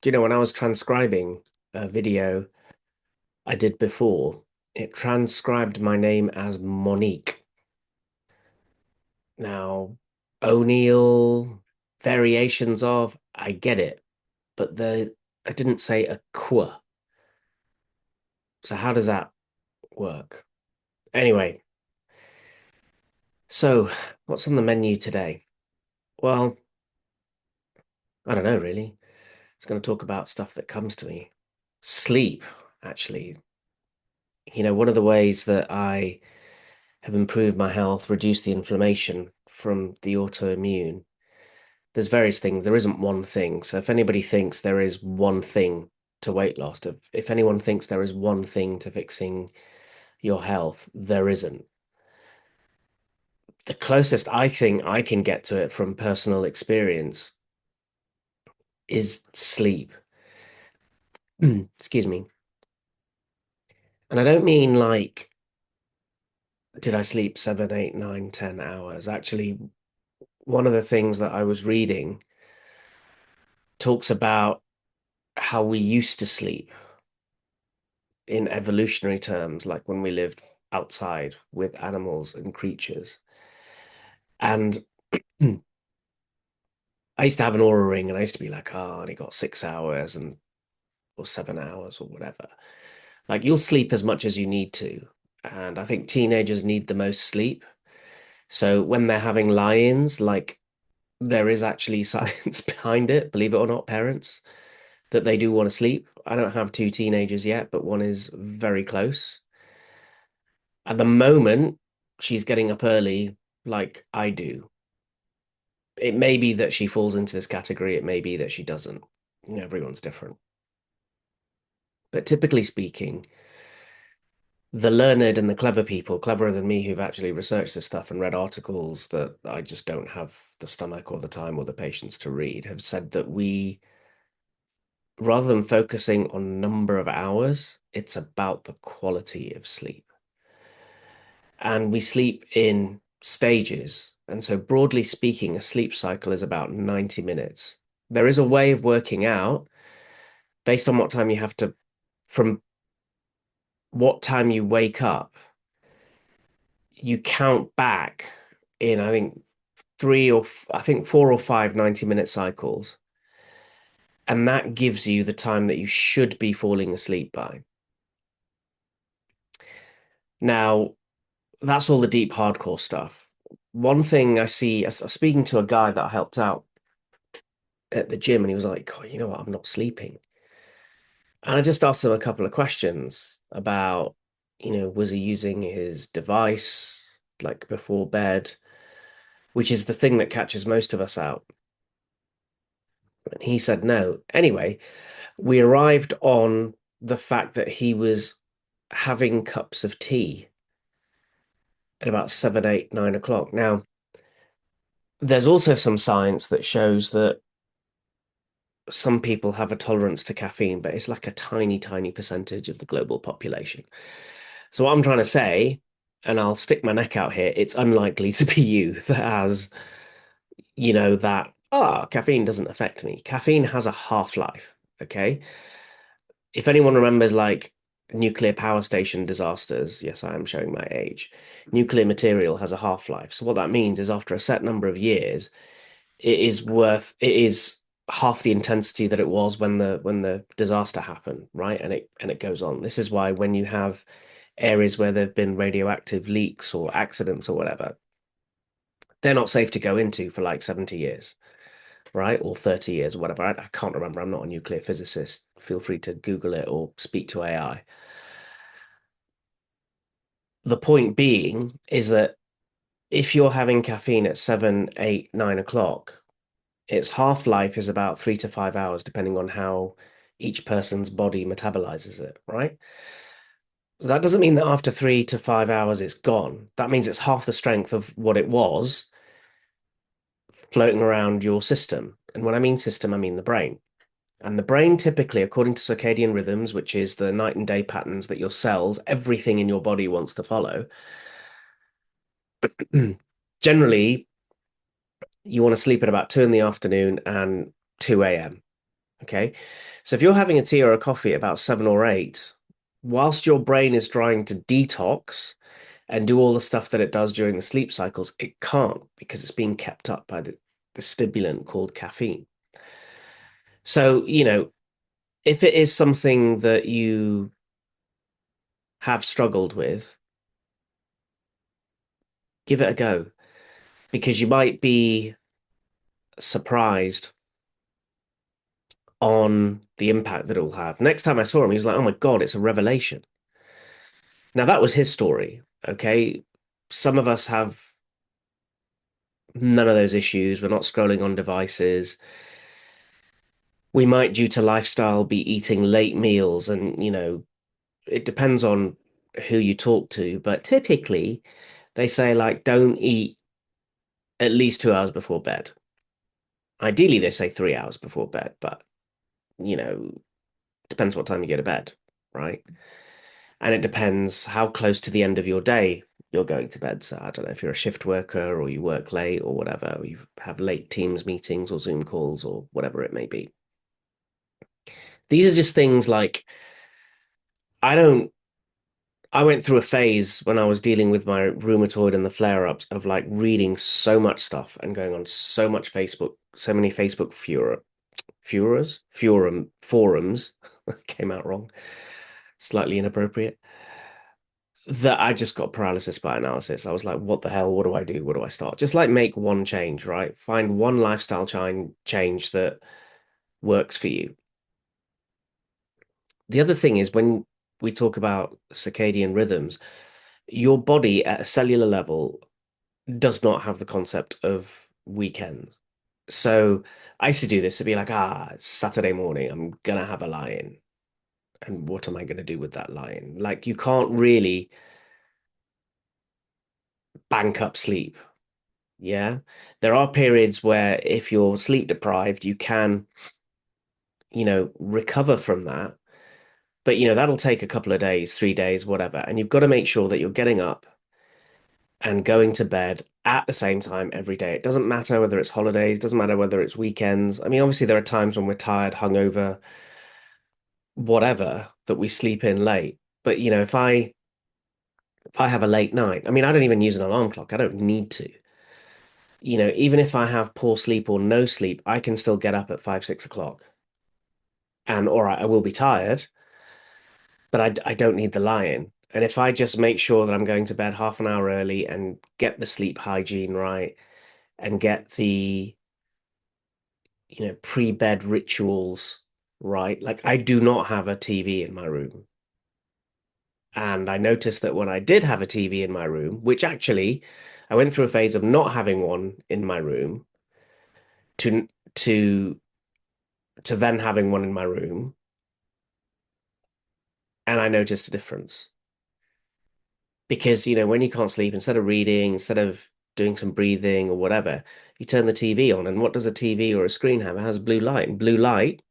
Do you know when I was transcribing a video I did before, it transcribed my name as Monique. Now, O'Neill, variations of, I get it, but I didn't say a qua. So how does that work? Anyway, so what's on the menu today? Well, I don't know really. It's going to talk about stuff that comes to me. Sleep, actually. One of the ways that I have improved my health, reduced the inflammation from the autoimmune. There's various things. There isn't one thing. So if anybody thinks there is one thing to weight loss, if anyone thinks there is one thing to fixing your health, there isn't. The closest I think I can get to it from personal experience is sleep. Excuse me. And I don't mean like, did I sleep 7, 8, 9, 10 hours? Actually, one of the things that I was reading talks about how we used to sleep in evolutionary terms, like when we lived outside with animals and creatures. And I used to have an aura ring and I used to be like, oh, and he got 6 hours and or 7 hours or whatever. Like you'll sleep as much as you need to. And I think teenagers need the most sleep. So when they're having lie-ins, like there is actually science behind it, believe it or not, parents, that they do want to sleep. I don't have two teenagers yet, but one is very close. At the moment, she's getting up early like I do. It may be that she falls into this category, it may be that she doesn't. Everyone's different. But typically speaking, the learned and the clever people, cleverer than me, who've actually researched this stuff and read articles that I just don't have the stomach or the time or the patience to read, have said that rather than focusing on number of hours, it's about the quality of sleep. And we sleep in stages. And so, broadly speaking, a sleep cycle is about 90 minutes. There is a way of working out based on what time you have to, from what time you wake up, you count back in, I think, I think 4 or 5 90-minute cycles. And that gives you the time that you should be falling asleep by. Now, that's all the deep hardcore stuff. One thing I see, I was speaking to a guy that I helped out at the gym, and he was like, oh, you know what? I'm not sleeping. And I just asked him a couple of questions about, was he using his device like before bed, which is the thing that catches most of us out. And he said no. Anyway, we arrived on the fact that he was having cups of tea at about 7, 8, 9 o'clock. Now, there's also some science that shows that some people have a tolerance to caffeine, but it's like a tiny, tiny percentage of the global population. So what I'm trying to say, and I'll stick my neck out here, it's unlikely to be you that has, caffeine doesn't affect me. Caffeine has a half-life, okay? If anyone remembers like nuclear power station disasters, yes, I am showing my age. Nuclear material has a half-life. So what that means is after a set number of years, it is half the intensity that it was when the disaster happened, right? And it goes on. This is why when you have areas where there've been radioactive leaks or accidents or whatever, they're not safe to go into for like 70 years, right? Or 30 years or whatever. I can't remember. I'm not a nuclear physicist. Feel free to Google it or speak to AI. The point being is that if you're having caffeine at 7, 8, 9 o'clock, its half-life is about 3 to 5 hours, depending on how each person's body metabolizes it, right? So that doesn't mean that after 3 to 5 hours it's gone. That means it's half the strength of what it was floating around your system. And when I mean system, I mean the brain. And the brain typically, according to circadian rhythms, which is the night and day patterns that your cells, everything in your body wants to follow, generally you want to sleep at about 2 in the afternoon and 2 a.m. Okay. So if you're having a tea or a coffee at about 7 or 8, whilst your brain is trying to detox and do all the stuff that it does during the sleep cycles, it can't because it's being kept up by the stimulant called caffeine. So, if it is something that you have struggled with, give it a go because you might be surprised on the impact that it will have. Next time I saw him, he was like, "Oh my God, it's a revelation." Now, that was his story. Okay. Some of us have none of those issues. We're not scrolling on devices. We might, due to lifestyle, be eating late meals. And, it depends on who you talk to. But typically, they say, like, don't eat at least 2 hours before bed. Ideally, they say 3 hours before bed, but, you know, depends what time you go to bed, right? And it depends how close to the end of your day you're going to bed. So I don't know if you're a shift worker or you work late or whatever, or you have late Teams meetings or Zoom calls or whatever it may be. These are just things like I don't. I went through a phase when I was dealing with my rheumatoid and the flare-ups of like reading so much stuff and going on so much Facebook, so many Facebook forums came out wrong, slightly inappropriate. That I just got paralysis by analysis. I was like, what the hell? What do I do? What do I start? Just like make one change, right? Find one lifestyle change that works for you. The other thing is when we talk about circadian rhythms, your body at a cellular level does not have the concept of weekends. So I used to do this to be like, it's Saturday morning, I'm gonna have a lie-in. And what am I gonna do with that lie-in? Like you can't really bank up sleep. Yeah. There are periods where if you're sleep deprived, you can, recover from that. But, that'll take a couple of days, 3 days, whatever. And you've got to make sure that you're getting up and going to bed at the same time every day. It doesn't matter whether it's holidays, doesn't matter whether it's weekends. I mean, obviously there are times when we're tired, hungover, whatever, that we sleep in late. But, if I have a late night, I mean, I don't even use an alarm clock. I don't need to. Even if I have poor sleep or no sleep, I can still get up at 5, 6 o'clock. And all right, I will be tired, but I don't need the lie-in. And if I just make sure that I'm going to bed half an hour early and get the sleep hygiene right and get the, pre-bed rituals right, like I do not have a TV in my room. And I noticed that when I did have a TV in my room, which actually I went through a phase of not having one in my room to to to then having one in my room, and I noticed a difference. Because, when you can't sleep, instead of reading, instead of doing some breathing or whatever, you turn the TV on. And what does a TV or a screen have? It has blue light. And blue light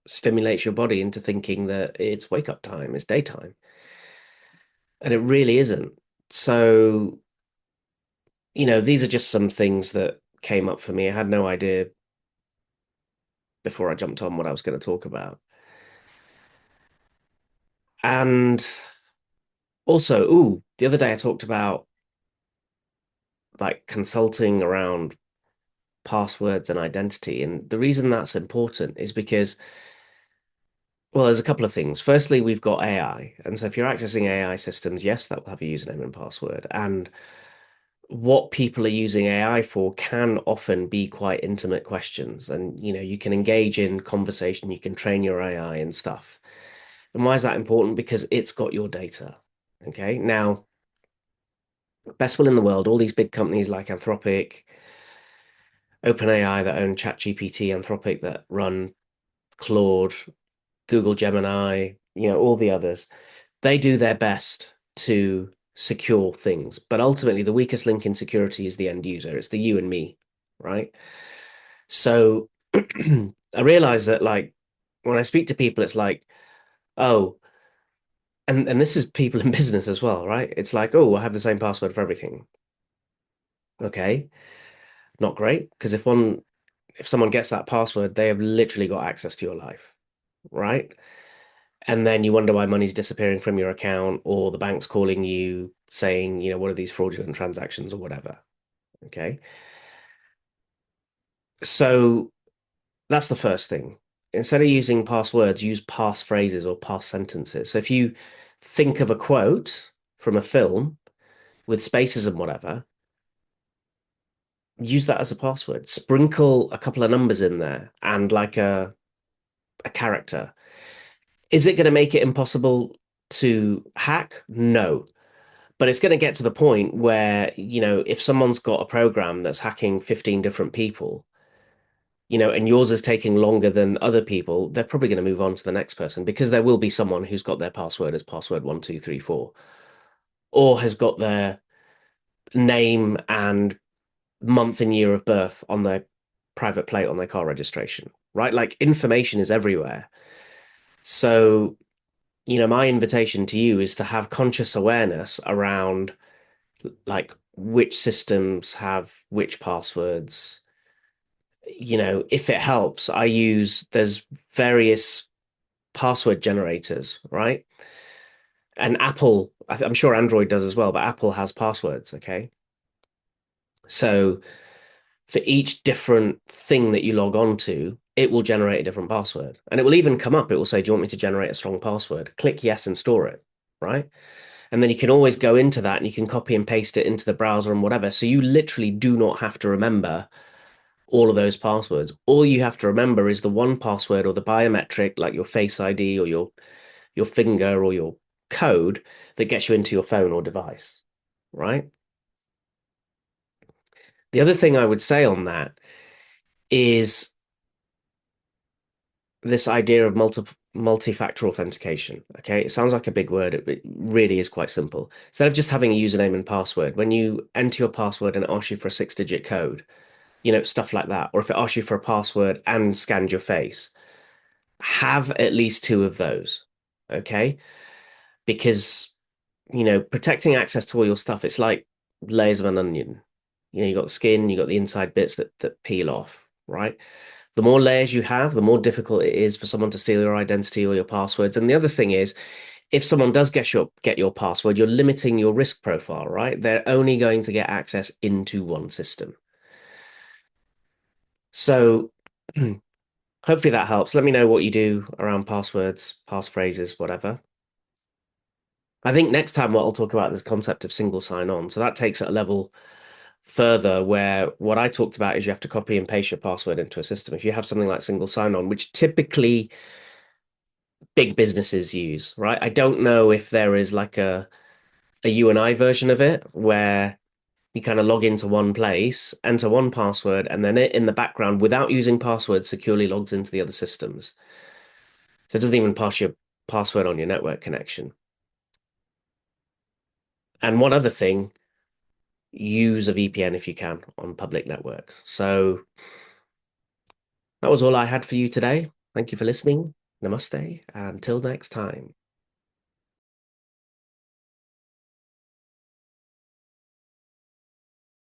stimulates your body into thinking that it's wake up time, it's daytime. And it really isn't. So, these are just some things that came up for me. I had no idea before I jumped on what I was going to talk about. And also, the other day I talked about like consulting around passwords and identity. And the reason that's important is because, well, there's a couple of things. Firstly, we've got AI. And so if you're accessing AI systems, yes, that will have a username and password. And what people are using AI for can often be quite intimate questions. And, you can engage in conversation, you can train your AI and stuff. And why is that important? Because it's got your data. Okay. Now, best will in the world, all these big companies like Anthropic, OpenAI that own ChatGPT, Anthropic that run Claude, Google Gemini, all the others, they do their best to secure things. But ultimately, the weakest link in security is the end user. It's the you and me, right? So I realize that, like, when I speak to people, it's like, oh, and this is people in business as well, right? It's like, oh, I have the same password for everything. Okay, not great, because if one if someone gets that password, they have literally got access to your life, right? And then you wonder why money's disappearing from your account, or the bank's calling you saying, what are these fraudulent transactions or whatever. Okay. So that's the first thing. Instead of using passwords, use pass phrases or pass sentences. So if you think of a quote from a film with spaces and whatever, use that as a password. Sprinkle a couple of numbers in there and like a character. Is it going to make it impossible to hack? No. But it's going to get to the point where, if someone's got a program that's hacking 15 different people, and yours is taking longer than other people, they're probably going to move on to the next person because there will be someone who's got their password as password 1234, or has got their name and month and year of birth on their private plate on their car registration, right? Like information is everywhere. So, my invitation to you is to have conscious awareness around like which systems have which passwords. If it helps, there's various password generators, right? And Apple, I'm sure Android does as well, but Apple has passwords, okay? So for each different thing that you log on to, it will generate a different password. And it will even come up, it will say, do you want me to generate a strong password? Click yes and store it, right? And then you can always go into that and you can copy and paste it into the browser and whatever. So you literally do not have to remember all of those passwords. All you have to remember is the one password or the biometric, like your Face ID or your finger or your code that gets you into your phone or device, right? The other thing I would say on that is this idea of multi-factor authentication. Okay, it sounds like a big word. It really is quite simple. Instead of just having a username and password, when you enter your password and it asks you for a six-digit code, stuff like that, or if it asks you for a password and scanned your face, have at least two of those. Okay, because protecting access to all your stuff, it's like layers of an onion. You got the skin, you got the inside bits that peel off, right? The more layers you have, the more difficult it is for someone to steal your identity or your passwords. And the other thing is, if someone does get your password, you're limiting your risk profile, right? They're only going to get access into one system. So hopefully that helps. Let me know what you do around passwords, passphrases, whatever. I think next time what I'll talk about is this concept of single sign-on. So that takes it a level further where what I talked about is you have to copy and paste your password into a system. If you have something like single sign-on, which typically big businesses use, right? I don't know if there is like a you and I version of it where you kind of log into one place, enter one password, and then it in the background, without using passwords, securely logs into the other systems. So it doesn't even pass your password on your network connection. And one other thing, use a VPN if you can on public networks. So that was all I had for you today. Thank you for listening. Namaste. Until next time.